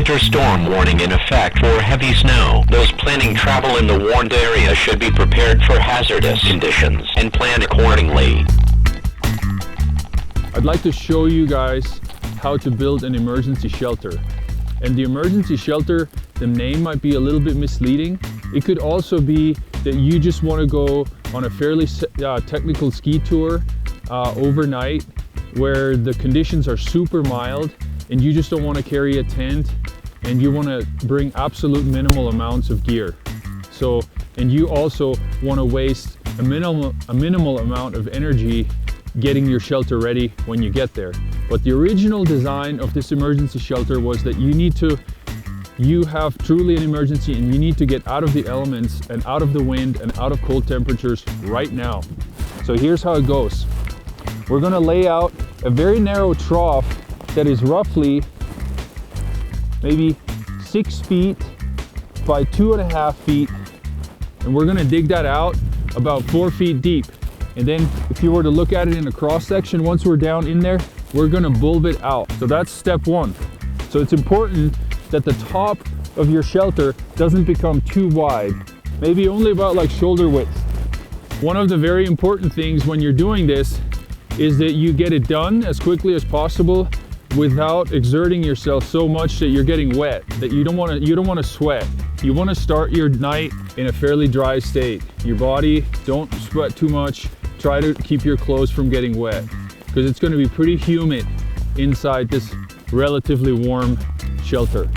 winter storm warning in effect for heavy snow. Those planning travel in the warned area should be prepared for hazardous conditions and plan accordingly. I'd like to show you guys how to build an emergency shelter. And the emergency shelter, the name might be a little bit misleading. It could also be that you just want to go on a fairly technical ski tour overnight where the conditions are super mild and you just don't want to carry a tent and you want to bring absolute minimal amounts of gear. So, and you also want to waste a minimal amount of energy getting your shelter ready when you get there. But the original design of this emergency shelter was that you have truly an emergency and you need to get out of the elements and out of the wind and out of cold temperatures right now. So here's how it goes. We're gonna lay out a very narrow trough that is roughly maybe 6 feet by 2.5 feet. And we're gonna dig that out about 4 feet deep. And then if you were to look at it in a cross section, once we're down in there, we're gonna bulb it out. So that's step one. So it's important that the top of your shelter doesn't become too wide, maybe only about like shoulder width. One of the very important things when you're doing this is that you get it done as quickly as possible without exerting yourself so much that you're getting wet, that you don't want to sweat. You want to start your night in a fairly dry state. Your body, don't sweat too much. Try to keep your clothes from getting wet because it's going to be pretty humid inside this relatively warm shelter.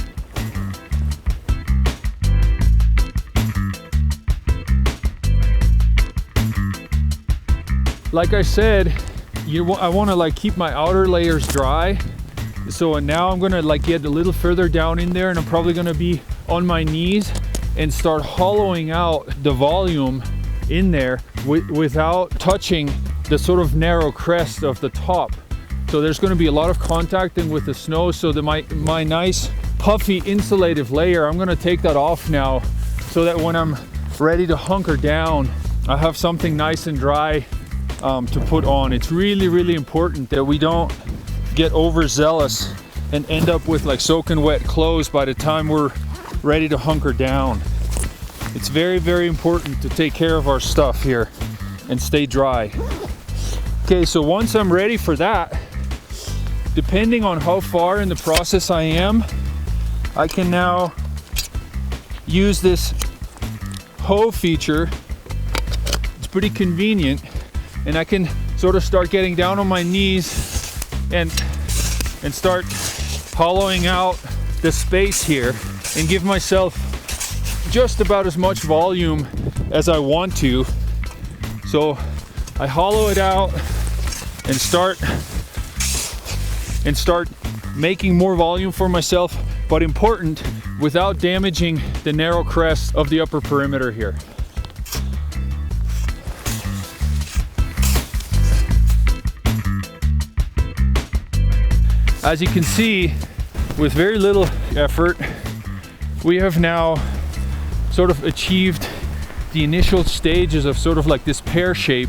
Like I said, I want to like keep my outer layers dry. So now I'm gonna like get a little further down in there and I'm probably gonna be on my knees and start hollowing out the volume in there without touching the sort of narrow crest of the top. So there's gonna be a lot of contacting with the snow, so that my nice puffy insulative layer, I'm gonna take that off now so that when I'm ready to hunker down, I have something nice and dry to put on. It's really, really important that we don't get overzealous and end up with like soaking wet clothes by the time we're ready to hunker down. It's very, very important to take care of our stuff here and stay dry. Okay, so once I'm ready for that, depending on how far in the process I am, I can now use this hoe feature. It's pretty convenient, and I can sort of start getting down on my knees and start hollowing out the space here and give myself just about as much volume as I want to. So I hollow it out and start making more volume for myself, but important, without damaging the narrow crest of the upper perimeter here. As you can see, with very little effort, we have now sort of achieved the initial stages of sort of like this pear shape,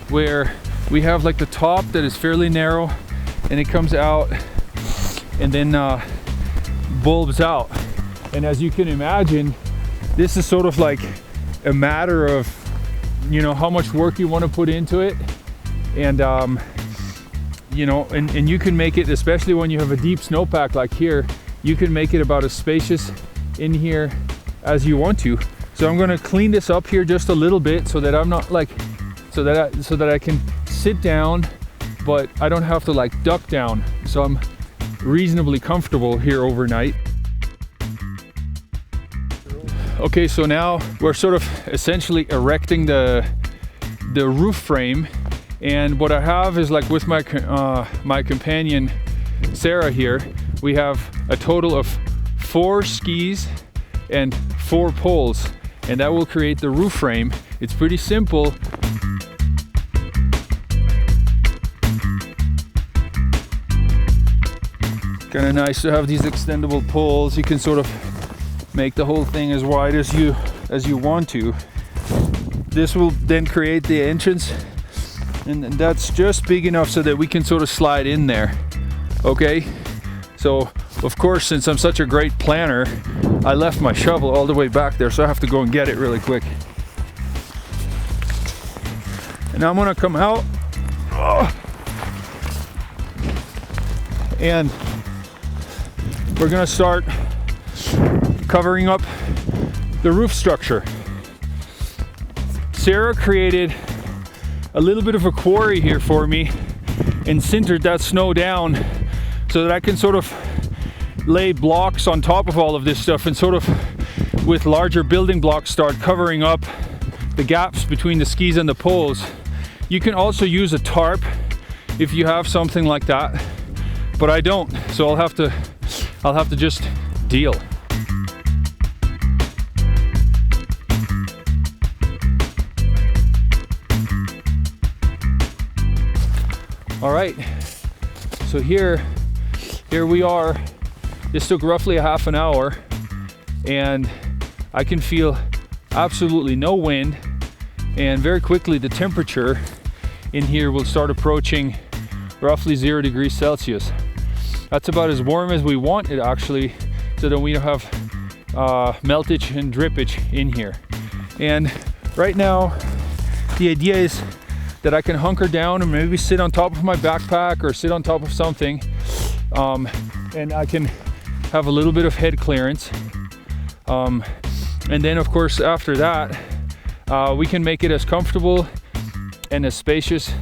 where we have like the top that is fairly narrow and it comes out and then bulbs out. And as you can imagine, this is sort of like a matter of, you know, how much work you want to put into it. And you know, and you can make it, especially when you have a deep snowpack like here, you can make it about as spacious in here as you want to. So I'm going to clean this up here just a little bit so that I'm not like, so that I can sit down, but I don't have to like duck down. So I'm reasonably comfortable here overnight. Okay, so now we're sort of essentially erecting the roof frame. And what I have is, like, with my my companion Sarah here, we have a total of 4 skis and 4 poles, and that will create the roof frame. It's pretty simple. Kind of nice to have these extendable poles. You can sort of make the whole thing as wide as you want to. This will then create the entrance, and that's just big enough so that we can sort of slide in there. Okay, so Of course, since I'm such a great planner, I left my shovel all the way back there, so I have to go and get it really quick. And now I'm gonna come out. And we're gonna start covering up the roof structure. Sarah created a little bit of a quarry here for me and sintered that snow down so that I can sort of lay blocks on top of all of this stuff and sort of with larger building blocks start covering up the gaps between the skis and the poles. You can also use a tarp if you have something like that, but I don't, so I'll have to just deal. All right, so here we are. This took roughly a half an hour, and I can feel absolutely no wind, and very quickly the temperature in here will start approaching roughly 0 degrees Celsius. That's about as warm as we want it, actually, so that we don't have meltage and drippage in here. And right now the idea is that I can hunker down and maybe sit on top of my backpack or sit on top of something, and I can have a little bit of head clearance. And then of course after that, we can make it as comfortable and as spacious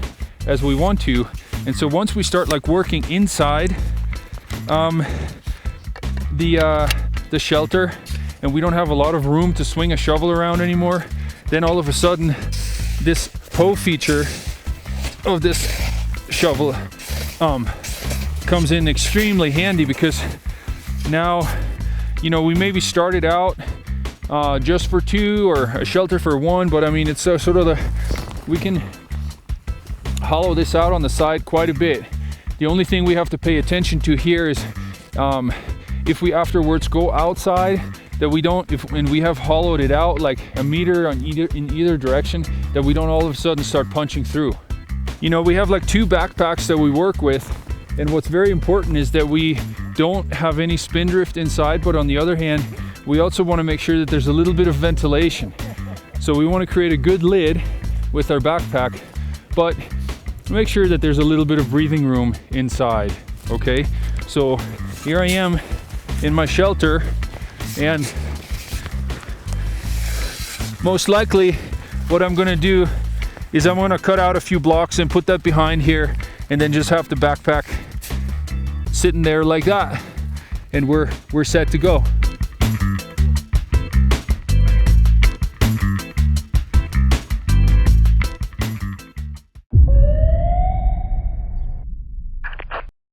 as we want to. And so once we start like working inside the shelter, and we don't have a lot of room to swing a shovel around anymore, then all of a sudden this hoe feature of this shovel comes in extremely handy, because now, you know, we maybe started out just for 2 or a shelter for 1, but I mean it's sort of we can hollow this out on the side quite a bit. The only thing we have to pay attention to here is if we afterwards go outside, that we don't, and we have hollowed it out like a meter in either direction, that we don't all of a sudden start punching through. You know, we have like 2 backpacks that we work with, and what's very important is that we don't have any spindrift inside, but on the other hand, we also want to make sure that there's a little bit of ventilation. So we want to create a good lid with our backpack, but make sure that there's a little bit of breathing room inside. Okay, so here I am in my shelter, and most likely what I'm gonna do is I'm gonna cut out a few blocks and put that behind here, and then just have the backpack sitting there like that, and we're set to go.